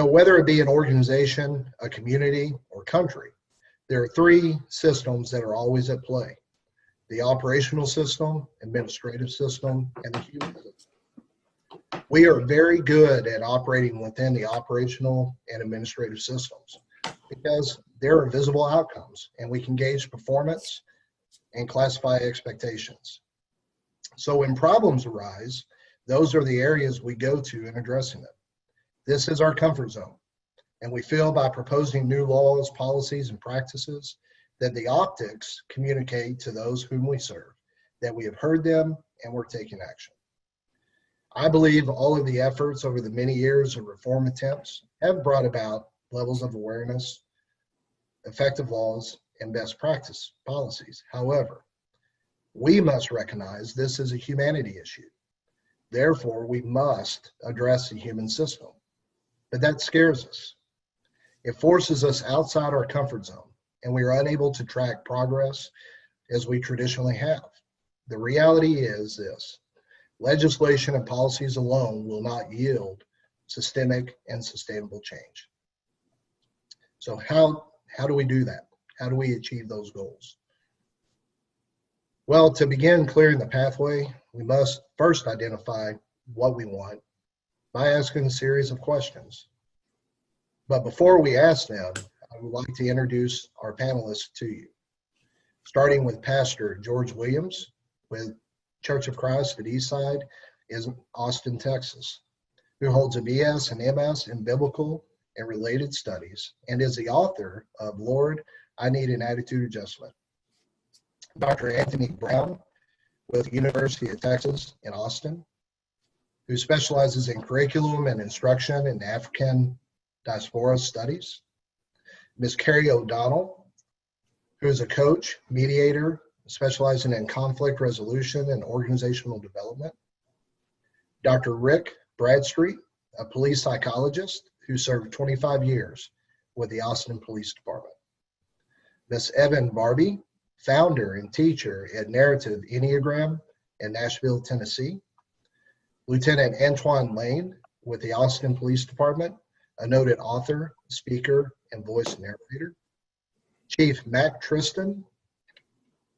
Whether it be an organization, a community, or country, there are three systems that are always at play: the operational system, administrative system, and the human system. We are very good at operating within the operational and administrative systems because there are visible outcomes and we can gauge performance and classify expectations. So when problems arise, those are the areas we go to in addressing them. This is our comfort zone, and we feel by proposing new laws, policies, and practices that the optics communicate to those whom we serve that we have heard them and we're taking action. I believe all of the efforts over the many years of reform attempts have brought about levels of awareness, effective laws, and best practice policies. However, we must recognize this is a humanity issue. Therefore, we must address the human system. But that scares us. It forces us outside our comfort zone, and we are unable to track progress as we traditionally have. The reality is this: legislation and policies alone will not yield systemic and sustainable change. So how do we do that? How do we achieve those goals? Well, to begin clearing the pathway, we must first identify what we want by asking a series of questions. But before we ask them, I would like to introduce our panelists to you, starting with Pastor George Williams with Church of Christ at Eastside in Austin, Texas, who holds a BS and MS in Biblical and Related Studies and is the author of Lord, I Need an Attitude Adjustment. Dr. Anthony Brown with the University of Texas in Austin, who specializes in curriculum and instruction in African Diaspora studies. Ms. Kerry O'Donnell, who is a coach, mediator, specializing in conflict resolution and organizational development. Dr. Rick Bradstreet, a police psychologist who served 25 years with the Austin Police Department. Ms. Evan Barbee, founder and teacher at Narrative Enneagram in Nashville, Tennessee. Lieutenant Antoine Lane with the Austin Police Department, a noted author, speaker, and voice narrator. Chief Mac Tristan,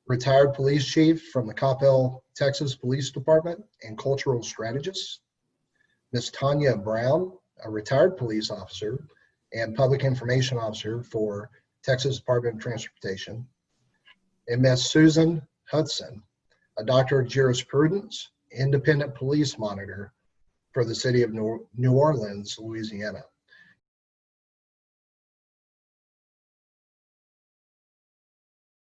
retired police chief from the Coppell, Texas Police Department and cultural strategist. Ms. Tanya Brown, a retired police officer and public information officer for Texas Department of Transportation. And Ms. Susan Hudson, a doctor of jurisprudence, independent police monitor for the city of New Orleans, Louisiana.